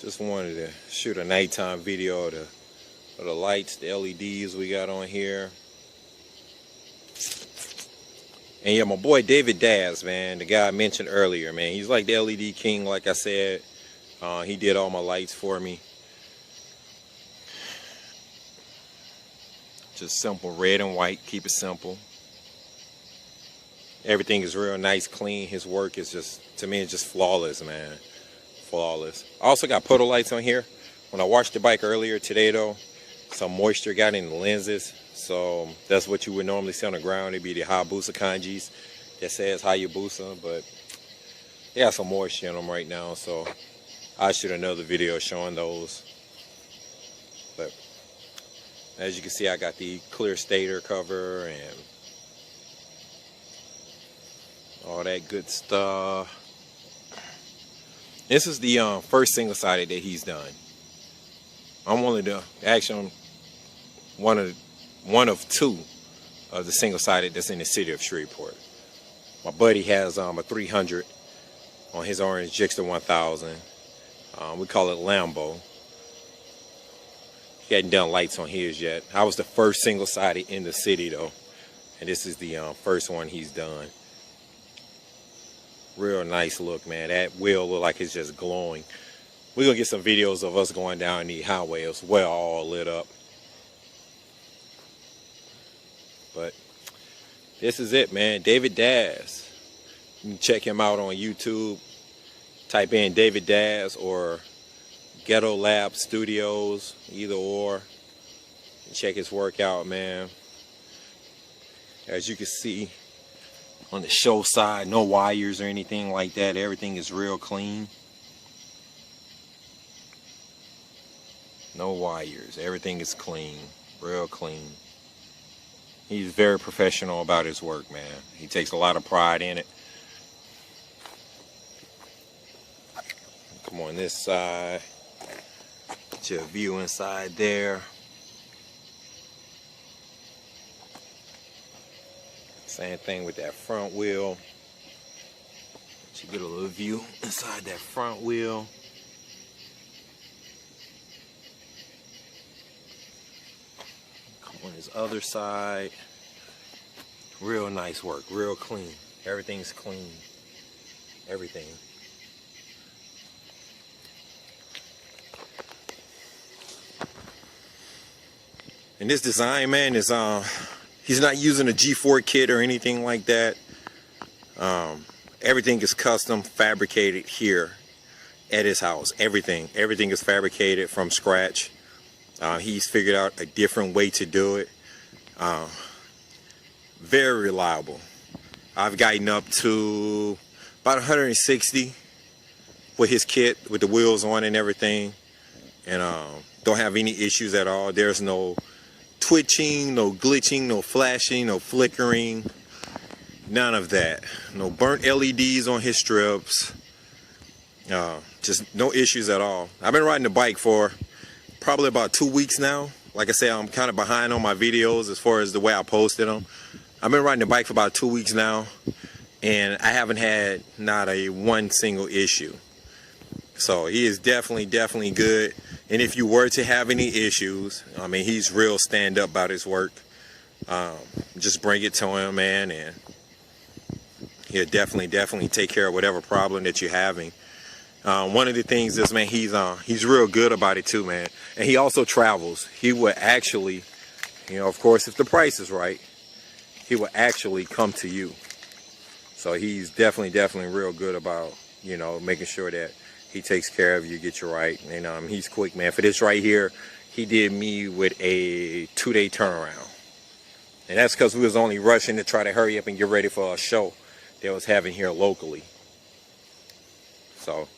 Just wanted to shoot a nighttime video of the lights, the LEDs we got on here. And yeah, my boy David Daz, man, the guy I mentioned earlier, man, he's like the LED king, like I said. He did all my lights for me. Just simple, red and white, keep it simple. Everything is real nice, clean. His work is just, to me, it's just flawless, man. Flawless. I also got puddle lights on here. When I washed the bike earlier today, though, some moisture got in the lenses. So that's what you would normally see on the ground. It'd be the high Busa kanjis that says high Busa, but they got some moisture in them right now. So I shoot another video showing those. But as you can see, I got the clear stator cover and all that good stuff. This is the first single-sided that he's done. I'm only one of two of the single-sided that's in the city of Shreveport. My buddy has a 300 on his orange Gixxer 1000. We call it Lambo. He hadn't done lights on his yet. I was the first single-sided in the city though, and this is the first one he's done. Real nice look, man. That wheel look like it's just glowing. We're gonna get some videos of us going down the highway as well, all lit up. But this is it, man. David Daz. You can check him out on YouTube. Type in David Daz or Ghetto Lab Studios, either or. Check his work out, man. As you can see on the show side, no wires or anything like that. Everything is real clean. No wires. Everything is clean. Real clean. He's very professional about his work, man. He takes a lot of pride in it. Come on this side. Get your view inside there. Same thing with that front wheel. Let you get a little view inside that front wheel. Come on this other side. Real nice work, real clean. Everything's clean. Everything. And this design, man, is he's not using a G4 kit or anything like that. Everything is custom fabricated here at his house. Everything is fabricated from scratch. He's figured out a different way to do it. Very reliable. I've gotten up to about 160 with his kit, with the wheels on and everything, and don't have any issues at all. There's no twitching, no glitching, no flashing, no flickering, none of that. No burnt LEDs on his strips. Just no issues at all. I've been riding the bike for probably about 2 weeks now. Like I said, I'm kind of behind on my videos as far as the way I posted them. I've been riding the bike for about 2 weeks now, and I haven't had not a one single issue. So he is definitely good. And if you were to have any issues, I mean, he's real stand up about his work. Just bring it to him, man, and he'll definitely take care of whatever problem that you're having. One of the things is, man, he's real good about it too, man. And he also travels. He would actually, you know, of course, if the price is right, he will actually come to you. So he's definitely real good about, you know, making sure that he takes care of you, get you right. And he's quick, man. For this right here, he did me with a 2-day turnaround. And that's because we was only rushing to try to hurry up and get ready for a show that was having here locally. So,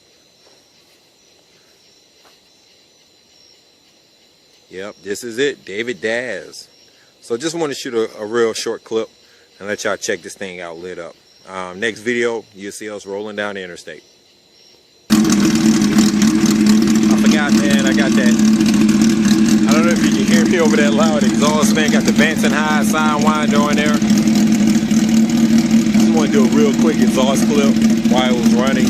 yep, this is it, David Daz. So just want to shoot a real short clip and let y'all check this thing out lit up. Next video, you'll see us rolling down the interstate. I forgot, man, I got that. I don't know if you can hear me over that loud exhaust, man. Got the Banton High sidewinder on there. Just want to do a real quick exhaust clip while it was running.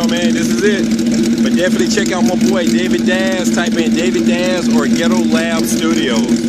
y'all, man. This is it. But definitely check out my boy David Daz. Type in David Daz or Ghetto Lab Studios.